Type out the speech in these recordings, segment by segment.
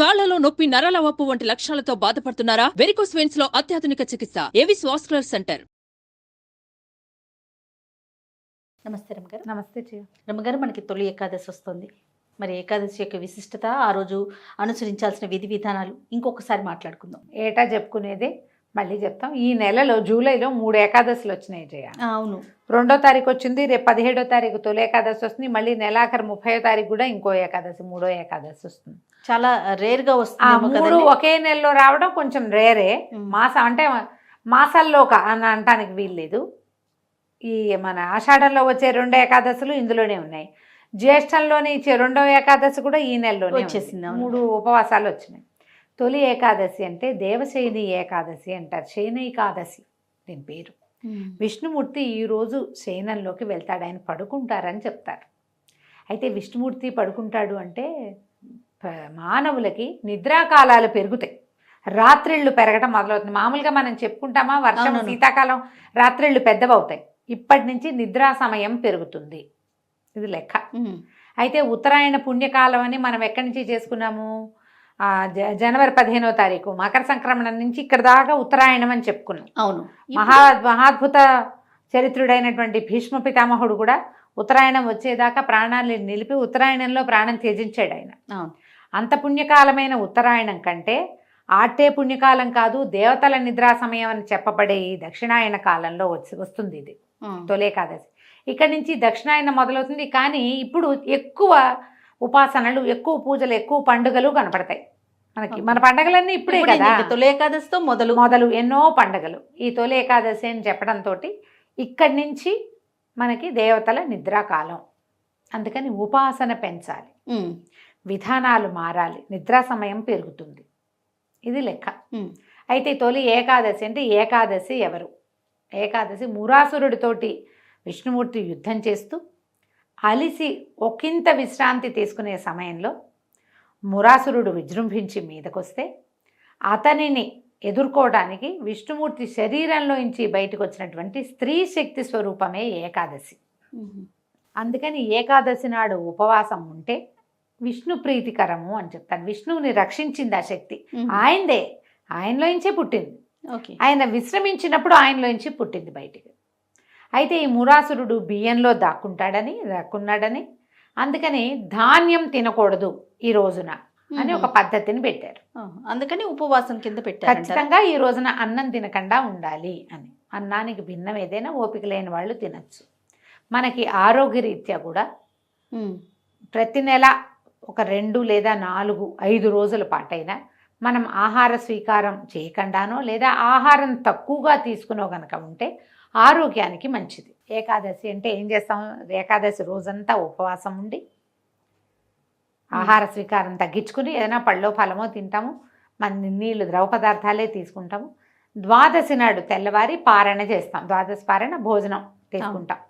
కాళ్లలో నొప్పి, నరాల వాపు వంటి లక్షణాలతో బాధపడుతున్నారా? వెరికోస్ వెయిన్స్ లో అత్యాధునిక చికిత్స ఏవిస్ వాస్కులర్ సెంటర్. నమస్తే రమ్మగారు. నమస్తే రమ్మగారు, మనకి తొలి ఏకాదశి వస్తుంది. మరి ఏకాదశి యొక్క విశిష్టత, ఆ రోజు అనుసరించాల్సిన విధి విధానాలు ఇంకొకసారి మాట్లాడుకుందాం. ఏటా చెప్పుకునేది మళ్ళీ చెప్తాం. ఈ నెలలో జూలైలో 3 ఏకాదశులు వచ్చినాయి జయ. అవును, 2వ తారీఖు వచ్చింది, రేపు 17వ తారీఖు తొలి ఏకాదశి వస్తుంది. మళ్ళీ నెలాఖరు 30వ తారీఖు కూడా ఇంకో ఏకాదశి, 3వ ఏకాదశి వస్తుంది. చాలా రేర్ గా వస్తుంది. 3 ఒకే నెలలో రావడం కొంచెం రేరే. మాసం అంటే మాసాల్లో అని అనటానికి వీల్లేదు. ఈ మన ఆషాఢంలో వచ్చే 2 ఏకాదశులు ఇందులోనే ఉన్నాయి. జ్యేష్ఠంలోనే ఇచ్చే 2వ ఏకాదశి కూడా ఈ నెలలోనే వచ్చేసింది. 3 ఉపవాసాలు వచ్చినాయి. తొలి ఏకాదశి అంటే దేవశయని ఏకాదశి అంటారు. శయనైకాదశి దీని పేరు. విష్ణుమూర్తి ఈరోజు శయనంలోకి వెళ్తాడు, ఆయన పడుకుంటారని చెప్తారు. అయితే విష్ణుమూర్తి పడుకుంటాడు అంటే మానవులకి నిద్రాకాలాలు పెరుగుతాయి, రాత్రిళ్ళు పెరగటం మొదలవుతుంది. మామూలుగా మనం చెప్పుకుంటామా, వర్షం శీతాకాలం రాత్రిళ్ళు పెద్దవవుతాయి. ఇప్పటి నుంచి నిద్రా సమయం పెరుగుతుంది, ఇది లెక్క. అయితే ఉత్తరాయణ పుణ్యకాలం అని మనం ఎక్కడి నుంచి చేసుకున్నాము? జనవరి 15వ తారీఖు మకర సంక్రమణం నుంచి ఇక్కడ దాకా ఉత్తరాయణం అని చెప్పుకున్నాం. అవును, మహాద్భుత చరిత్రుడైనటువంటి భీష్మ పితామహుడు కూడా ఉత్తరాయణం వచ్చేదాకా ప్రాణాలు నిలిపి ఉత్తరాయణంలో ప్రాణం త్యజించాడు ఆయన. అంత పుణ్యకాలమైన ఉత్తరాయణం కంటే ఆటే పుణ్యకాలం కాదు, దేవతల నిద్రా సమయం అని చెప్పబడే ఈ దక్షిణాయన కాలంలో వస్తుంది ఇది తొలి ఏకాదశి. ఇక్కడి నుంచి దక్షిణాయనం మొదలవుతుంది. కానీ ఇప్పుడు ఎక్కువ ఉపాసనలు, ఎక్కువ పూజలు, ఎక్కువ పండుగలు కనపడతాయి మనకి. మన పండుగలన్నీ ఇప్పుడే కదా. తొలి ఏకాదశితో మొదలు ఎన్నో పండుగలు ఈ తొలి ఏకాదశి అని చెప్పడంతో ఇక్కడి నుంచి మనకి దేవతల నిద్రాకాలం. అందుకని ఉపాసన పెంచాలి, విధానాలు మారాలి, నిద్రా సమయం పెరుగుతుంది, ఇది లెక్క. అయితే తొలి ఏకాదశి అంటే ఏకాదశి ఎవరు? ఏకాదశి మురాసురుడితోటి విష్ణుమూర్తి యుద్ధం చేస్తూ అలిసి ఒకంత విశ్రాంతి తీసుకునే సమయంలో మురాసురుడు విజృంభించి మీదకొస్తే అతనిని ఎదుర్కోవడానికి విష్ణుమూర్తి శరీరంలోంచి బయటకు వచ్చినటువంటి స్త్రీ శక్తి స్వరూపమే ఏకాదశి. అందుకని ఏకాదశి నాడు ఉపవాసం ఉంటే విష్ణు ప్రీతికరము అని చెప్తాను. విష్ణువుని రక్షించింది ఆ శక్తి, ఆయనదే, ఆయనలోంచే పుట్టింది. ఆయన విశ్రమించినప్పుడు ఆయనలోంచి పుట్టింది బయటికి. అయితే ఈ మురాసురుడు బియ్యంలో దాక్కున్నాడని అందుకని ధాన్యం తినకూడదు ఈ రోజున అని ఒక పద్ధతిని పెట్టారు. అందుకని ఉపవాసం కింద పెట్టారు. ఖచ్చితంగా ఈ రోజున అన్నం తినకుండా ఉండాలి అని. అన్నానికి భిన్నం ఏదైనా ఓపిక లేని వాళ్ళు తినచ్చు. మనకి ఆరోగ్యరీత్యా కూడా ప్రతి నెల ఒక 2 లేదా 4, 5 రోజుల పాటైనా మనం ఆహార స్వీకారం చేయకుండానో లేదా ఆహారం తక్కువగా తీసుకునో కనుక ఉంటే ఆరోగ్యానికి మంచిది. ఏకాదశి అంటే ఏం చేస్తాం? ఏకాదశి రోజంతా ఉపవాసం ఉండి ఆహార స్వీకారం తగ్గించుకుని ఏదైనా పళ్ళో ఫలమో తింటాము, మన నీళ్ళు ద్రవ పదార్థాలే తీసుకుంటాము. ద్వాదశి నాడు తెల్లవారి పారణ చేస్తాం, ద్వాదశి పారణ భోజనం తీసుకుంటాం.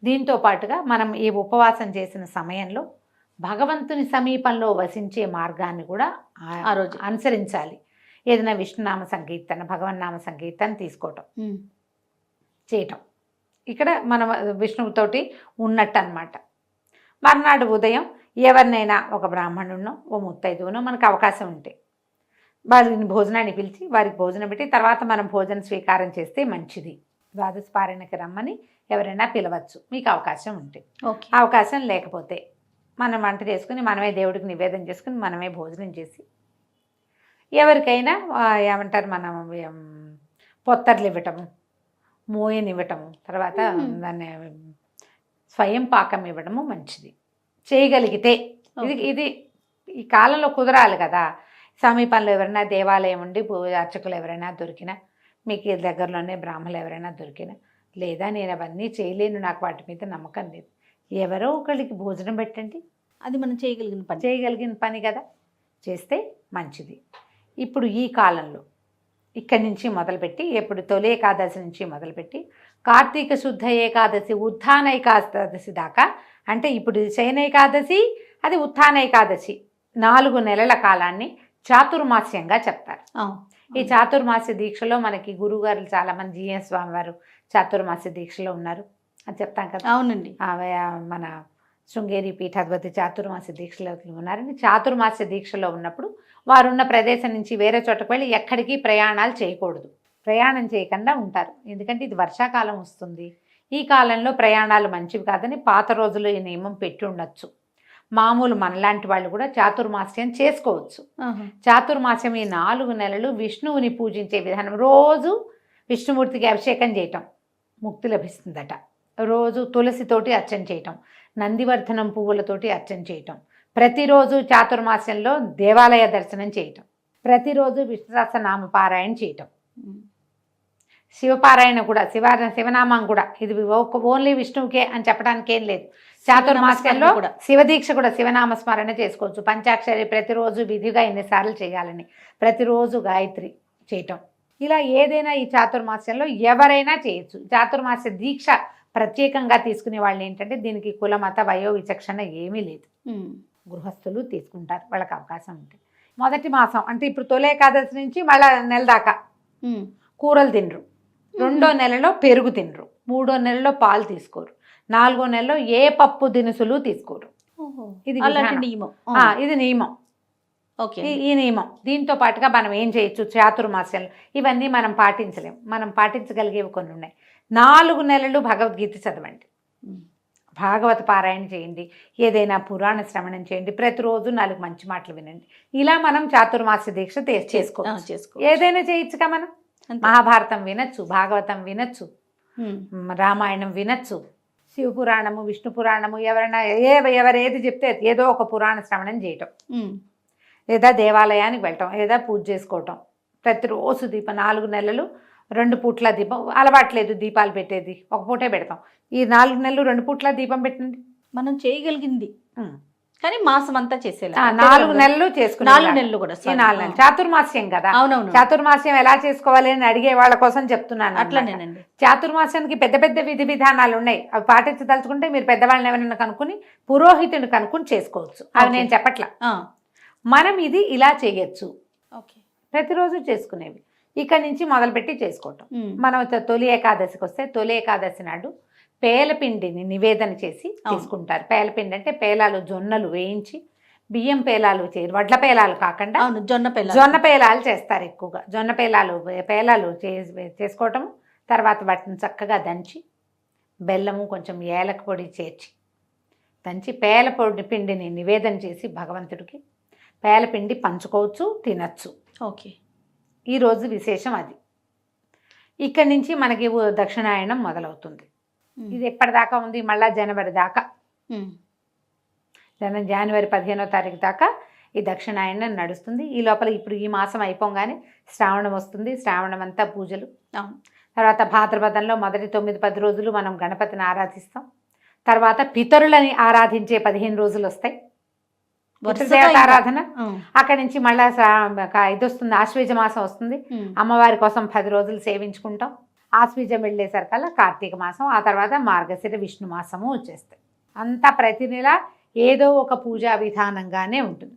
దీంతో పాటుగా మనం ఈ ఉపవాసం చేసిన సమయంలో భగవంతుని సమీపంలో వసించే మార్గాన్ని కూడా ఆ రోజు అనుసరించాలి. ఏదైనా విష్ణునామ సంకీర్తన, భగవన్నామ సంకీర్తన తీసుకోవటం, చేయటం, ఇక్కడ మనం విష్ణువుతోటి ఉన్నట్టు అన్నమాట. మర్నాడు ఉదయం ఎవరినైనా ఒక బ్రాహ్మణునో ఓ ముత్తైదువునో మనకు అవకాశం ఉంటే వారిని భోజనాన్ని పిలిచి వారికి భోజనం పెట్టి తర్వాత మనం భోజన స్వీకారం చేస్తే మంచిది. ద్వాదశ పారాయణకి రమ్మని ఎవరైనా పిలవచ్చు మీకు అవకాశం ఉంటే. అవకాశం లేకపోతే మనం వంట చేసుకుని మనమే దేవుడికి నివేదన చేసుకుని మనమే భోజనం చేసి ఎవరికైనా ఏమంటారు మనం పొత్తర్లు ఇవ్వటము, మోయనివ్వటము, తర్వాత దాన్ని స్వయం పాకం ఇవ్వడము మంచిది చేయగలిగితే. ఇది ఈ కాలంలో కుదరాలి కదా. సమీపంలో ఎవరైనా దేవాలయం ఉండి అర్చకులు ఎవరైనా దొరికినా, మీకు దగ్గరలోనే బ్రాహ్మణులు ఎవరైనా దొరికినా, లేదా నేను అవన్నీ చేయలేను, నాకు వాటి మీద నమ్మకం లేదు, ఎవరో ఒకరికి భోజనం పెట్టండి. అది మనం చేయగలిగిన పని కదా, చేస్తే మంచిది. ఇప్పుడు ఈ కాలంలో ఇక్కడి నుంచి మొదలుపెట్టి, ఎప్పుడు తొలి ఏకాదశి నుంచి మొదలుపెట్టి కార్తీక శుద్ధ ఏకాదశి, ఉత్థాన ఏకాదశి దాకా, అంటే ఇప్పుడు శయన ఏకాదశి, అది ఉత్థాన ఏకాదశి, 4 నెలల కాలాన్ని చాతుర్మాస్యంగా చెప్తారు. ఈ చాతుర్మాస్య దీక్షలో మనకి గురువుగారు చాలామంది, జీఎన్ స్వామి వారు చాతుర్మాస్య దీక్షలో ఉన్నారు అని చెప్తాం కదా. అవునండి. మన శృంగేరి పీఠాధిపతి చాతుర్మాస్య దీక్షలో ఉన్నారని, చాతుర్మాస్య దీక్షలో ఉన్నప్పుడు వారున్న ప్రదేశం నుంచి వేరే చోటకు వెళ్ళి ఎక్కడికి ప్రయాణాలు చేయకూడదు, ప్రయాణం చేయకుండా ఉంటారు. ఎందుకంటే ఇది వర్షాకాలం వస్తుంది, ఈ కాలంలో ప్రయాణాలు మంచివి కాదని పాత రోజుల్లో ఈ నియమం పెట్టి ఉండొచ్చు. మామూలు మనలాంటి వాళ్ళు కూడా చాతుర్మాస్యం చేసుకోవచ్చు. చాతుర్మాస్యం ఈ 4 నెలలు విష్ణువుని పూజించే విధానం. రోజు విష్ణుమూర్తికి అభిషేకం చేయటం ముక్తి లభిస్తుందట. రోజు తులసితోటి అర్చన చేయటం, నందివర్ధనం పువ్వులతోటి అర్చన చేయటం, ప్రతిరోజు చాతుర్మాస్యంలో దేవాలయ దర్శనం చేయటం, ప్రతిరోజు విష్ణు సహస్రనామ పారాయణ చేయటం, శివపారాయణ కూడా, శివనామం కూడా. ఇది ఓన్లీ విష్ణువుకే అని చెప్పడానికి ఏం లేదు. చాతుర్మాస్యంలో శివదీక్ష కూడా, శివనామ స్మరణ చేసుకోవచ్చు. పంచాక్షరి ప్రతిరోజు విధిగా ఎన్నిసార్లు చేయాలని, ప్రతిరోజు గాయత్రి చేయటం, ఇలా ఏదైనా ఈ చాతుర్మాస్యంలో ఎవరైనా చేయొచ్చు. చాతుర్మాస్య దీక్ష ప్రత్యేకంగా తీసుకునే వాళ్ళు ఏంటంటే దీనికి కుల మత వయో విచక్షణ ఏమీ లేదు. గృహస్థులు తీసుకుంటారు, వాళ్ళకి అవకాశం ఉంటుంది. మొదటి మాసం అంటే ఇప్పుడు తొలి ఏకాదశి నుంచి మళ్ళీ నెల దాకా కూరలు తినరు, 2వ నెలలో పెరుగు తినరు, 3వ నెలలో పాలు తీసుకోరు, 4వ నెలలో ఏ పప్పు దినుసులు తీసుకోరు. ఇది నియమం. ఇది నియమం. ఈ నియమం. దీంతో పాటుగా మనం ఏం చేయొచ్చు చాతుర్మాస్యంలో, ఇవన్నీ మనం పాటించలేము. మనం పాటించగలిగేవి కొన్ని ఉన్నాయి. 4 నెలలు భగవద్గీత చదవండి, భాగవత పారాయణ చేయండి, ఏదైనా పురాణ శ్రవణం చేయండి, ప్రతిరోజు 4 మంచి మాటలు వినండి. ఇలా మనం చాతుర్మాస్య దీక్ష చేసుకోవచ్చు. ఏదైనా చేయొచ్చుగా మనం. మహాభారతం వినొచ్చు, భాగవతం వినొచ్చు, రామాయణం వినొచ్చు, శివపురాణము, విష్ణు పురాణము, ఎవరైనా ఎవరేది చెప్తే ఏదో ఒక పురాణ శ్రవణం చేయటం, లేదా దేవాలయానికి వెళ్ళటం, లేదా పూజ చేసుకోవటం. ప్రతిరోజు దీపం 4 నెలలు 2 పూట్ల దీపం. అలవాట్లేదు దీపాలు పెట్టేది, ఒక పూటే పెడతాం. ఈ 4 నెలలు 2 పూట్ల దీపం పెట్టండి. మనం చేయగలిగింది, కానీ మాసం అంతా చేసేలా 4 నెలలు చేసుకుని 4 నెలలు కూడా 4 నెలలు చాతుర్మాస్యం కదా. అవునవును. చాతుర్మాస్యం ఎలా చేసుకోవాలి అని అడిగే వాళ్ళ కోసం చెప్తున్నాను. అట్లనేనండి. చాతుర్మాస్యానికి పెద్ద పెద్ద విధి విధానాలు ఉన్నాయి. అవి పాటించదలుచుకుంటే మీరు పెద్దవాళ్ళని ఎవరైనా కనుక్కుని, పురోహితుని కనుక్కుని చేసుకోవచ్చు. అవి నేను చెప్పట్లా. మనం ఇది ఇలా చేయొచ్చు. ప్రతిరోజు చేసుకునేవి ఇక్కడి నుంచి మొదలుపెట్టి చేసుకోవటం. మనం తొలి ఏకాదశికి వస్తే, తొలి ఏకాదశి నాడు పేలపిండిని నివేదన చేసి తీసుకుంటారు. పేలపిండి అంటే పేలాలు, జొన్నలు వేయించి, బియ్యం పేలాలు వడ్ల పేలాలు కాకుండా జొన్న పేలాలు చేస్తారు ఎక్కువగా. జొన్న పేలాలు చేసుకోవటం. తర్వాత వాటిని చక్కగా దంచి, బెల్లము కొంచెం ఏలక పొడి చేర్చి దంచి పేల పిండిని నివేదన చేసి భగవంతుడికి పేలపిండి పంచుకోవచ్చు, తినచ్చు. ఈరోజు విశేషం అది. ఇక్కడి నుంచి మనకి దక్షిణాయనం మొదలవుతుంది. ఇది ఎప్పటిదాకా ఉంది? మళ్ళా జనవరి దాకా, జనవరి 15వ తారీఖు దాకా ఈ దక్షిణాయనం నడుస్తుంది. ఈ లోపల ఇప్పుడు ఈ మాసం అయిపోగానే శ్రావణం వస్తుంది. శ్రావణం అంతా పూజలు. తర్వాత భాద్రపదంలో మొదటి 9-10 రోజులు మనం గణపతిని ఆరాధిస్తాం. తర్వాత పితరులని ఆరాధించే 15 రోజులు వస్తాయి, ఆరాధన. అక్కడి నుంచి మళ్ళా ఇది వస్తుంది, ఆశ్వీజ మాసం వస్తుంది. అమ్మవారి కోసం 10 రోజులు సేవించుకుంటాం. ఆశ్వీజం వెళ్ళేసరికల్లా కార్తీక మాసం, ఆ తర్వాత మార్గశిర విష్ణు మాసము వచ్చేస్తాయి. అంతా ప్రతి నెల ఏదో ఒక పూజా విధానంగానే ఉంటుంది.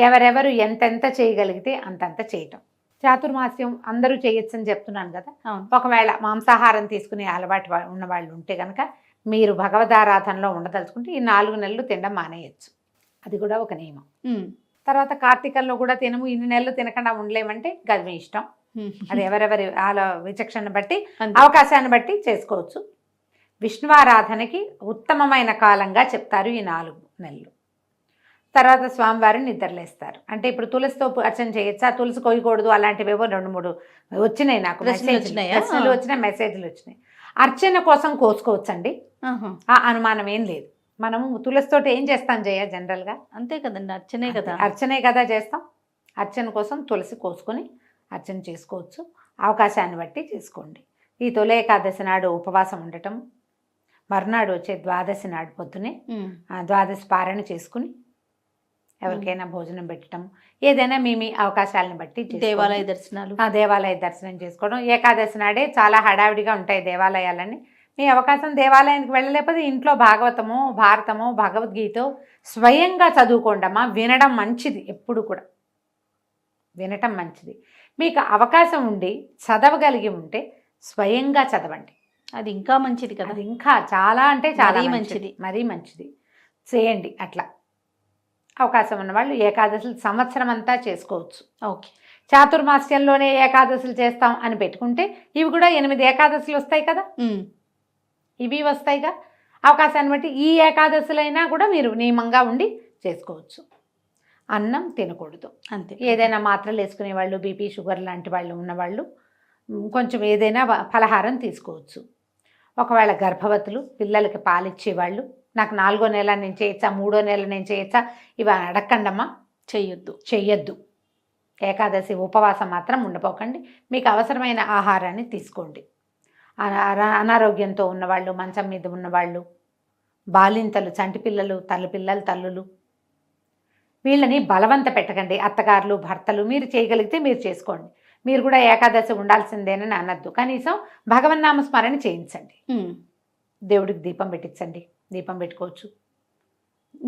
ఎవరెవరు ఎంతెంత చేయగలిగితే అంతంత చేయటం. చాతుర్మాస్యం అందరూ చేయొచ్చు అని చెప్తున్నాను కదా. ఒకవేళ మాంసాహారం తీసుకునే అలవాటు ఉన్న వాళ్ళు ఉంటే కనుక మీరు భగవదారాధనలో ఉండదలుచుకుంటే ఈ 4 నెలలు తినడం మానేయచ్చు. అది కూడా ఒక నియమం. తర్వాత కార్తీకంలో కూడా తినము, ఇన్ని నెలలు తినకుండా ఉండలేమంటే అది మీ ఇష్టం. అది ఎవరెవరి విచక్షణ బట్టి, అవకాశాన్ని బట్టి చేసుకోవచ్చు. విష్ణువారాధనకి ఉత్తమమైన కాలంగా చెప్తారు ఈ 4 నెలలు. తర్వాత స్వామివారిని నిద్రలేస్తారు. అంటే ఇప్పుడు తులసితో అర్చన చేయొచ్చా, తులసి కొయ్యకూడదు, అలాంటివి ఏవో 2-3 వచ్చినాయి నాకు, ప్రశ్నలు వచ్చినాయి, మెసేజ్లు వచ్చినాయి. అర్చన కోసం కోసుకోవచ్చండి, ఆ అనుమానం ఏం లేదు. మనము తులసితోటి ఏం చేస్తాం జనరల్గా? అంతే కదండి, అర్చనే కదా చేస్తాం. అర్చన కోసం తులసి కోసుకొని అర్చన చేసుకోవచ్చు. అవకాశాన్ని బట్టి చేసుకోండి. ఈ తొలి ఏకాదశి నాడు ఉపవాసం ఉండటం, మర్నాడు వచ్చే ద్వాదశి నాడు పొద్దునే ద్వాదశి పారాయణ చేసుకుని ఎవరికైనా భోజనం పెట్టడం, ఏదైనా మీ అవకాశాలను బట్టి దేవాలయ దర్శనం చేసుకోవడం. ఏకాదశి నాడే చాలా హడావిడిగా ఉంటాయి దేవాలయాలన్నీ. మీ అవకాశం దేవాలయానికి వెళ్ళలేకపోతే ఇంట్లో భాగవతమో, భారతమో, భగవద్గీతో స్వయంగా చదువుకోండమ్మా. వినడం మంచిది, ఎప్పుడు కూడా వినటం మంచిది. మీకు అవకాశం ఉండి చదవగలిగి ఉంటే స్వయంగా చదవండి, అది ఇంకా మంచిది కదా. అది ఇంకా చాలా అంటే చాలా మంచిది, మరీ మంచిది. చేయండి. అట్లా అవకాశం ఉన్నవాళ్ళు ఏకాదశులు సంవత్సరం అంతా చేసుకోవచ్చు. ఓకే. చాతుర్మాస్యంలోనే ఏకాదశులు చేస్తాం అని పెట్టుకుంటే ఇవి కూడా 8 ఏకాదశులు వస్తాయి కదా, ఇవి వస్తాయిగా. అవకాశాన్ని బట్టి ఈ ఏకాదశులైనా కూడా మీరు నియమంగా ఉండి చేసుకోవచ్చు. అన్నం తినకూడదు అంతే. ఏదైనా మాత్రలు వేసుకునే వాళ్ళు, బీపీ షుగర్ లాంటి వాళ్ళు ఉన్నవాళ్ళు కొంచెం ఏదైనా ఫలహారం తీసుకోవచ్చు. ఒకవేళ గర్భవతులు, పిల్లలకి పాలిచ్చేవాళ్ళు, నాకు 4వ నెల నేను చేయొచ్చా, 3వ నెల నేను చేయొచ్చా, ఇవి అడగండమ్మా, చెయ్యొద్దు. ఏకాదశి ఉపవాసం మాత్రం ఉండపోకండి. మీకు అవసరమైన ఆహారాన్ని తీసుకోండి. అనారోగ్యంతో ఉన్నవాళ్ళు, మంచం మీద ఉన్నవాళ్ళు, బాలింతలు, చంటి పిల్లలు, తల్లులు, వీళ్ళని బలవంత పెట్టకండి. అత్తగారులు, భర్తలు మీరు చేయగలిగితే మీరు చేసుకోండి. మీరు కూడా ఏకాదశి ఉండాల్సిందేనని అనద్దు. కనీసం భగవన్నామ స్మరణ చేయించండి. దేవుడికి దీపం పెట్టించండి. దీపం పెట్టుకోవచ్చు.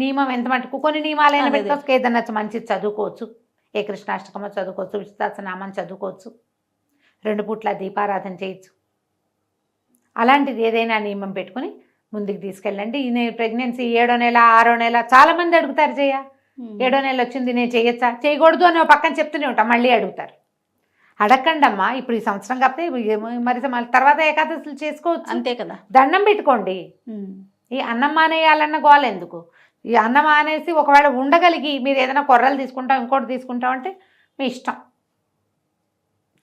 నియమం ఎంత మటుకు కొన్ని నియమాలైనా పెట్టుకోవచ్చు. ఏదన్నా మంచిది చదువుకోవచ్చు. ఏ కృష్ణాష్టకమో చదువుకోవచ్చు, విశ్వాసనామం చదువుకోవచ్చు. 2 పూట్ల దీపారాధన చేయొచ్చు. అలాంటిది ఏదైనా నియమం పెట్టుకుని ముందుకు తీసుకెళ్ళండి. నేను ప్రెగ్నెన్సీ 7వ నెల 6వ నెల చాలామంది అడుగుతారు, 7వ నెల వచ్చింది నేను చేయొచ్చా, చేయకూడదు అని పక్కన చెప్తూనే ఉంటాం. మళ్ళీ అడుగుతారు. అడగండి అమ్మా. ఇప్పుడు ఈ సంవత్సరం కాకపోతే మరి తర్వాత ఏకాదశులు చేసుకోవచ్చు. అంతే కదా. దండం పెట్టుకోండి. ఈ అన్నం మానేయాలన్న గోల ఎందుకు? ఈ అన్నం మానేసి ఒకవేళ ఉండగలిగి మీరు ఏదైనా కొర్రలు తీసుకుంటాం, ఇంకోటి తీసుకుంటాం అంటే మీ ఇష్టం.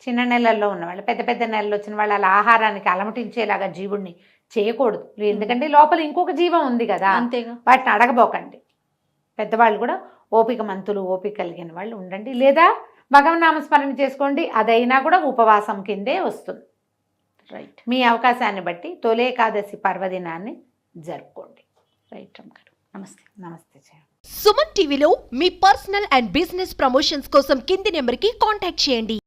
చిన్న నెలల్లో ఉన్నవాళ్ళు, పెద్ద నెలలు వచ్చిన వాళ్ళు అలా ఆహారానికి అలమటించేలాగా జీవుడిని చేయకూడదు. ఎందుకంటే లోపల ఇంకొక జీవం ఉంది కదా, అంతేగా. వాటిని అడగబోకండి. పెద్దవాళ్ళు కూడా ఓపిక కలిగిన వాళ్ళు ఉండండి. లేదా భగవన్నామస్మరణ చేసుకోండి. అదైనా కూడా ఉపవాసం కిందే వస్తుంది. రైట్. మీ అవకాశాన్ని బట్టి తొలి ఏకాదశి పర్వదినాన్ని జరుపుకోండి. రైట్ అమ్మ గారు. నమస్తే. నమస్తే. సుమన్ టీవీలో మీ పర్సనల్ అండ్ బిజినెస్ ప్రమోషన్స్ కోసం కింది నెంబర్కి కాంటాక్ట్ చేయండి.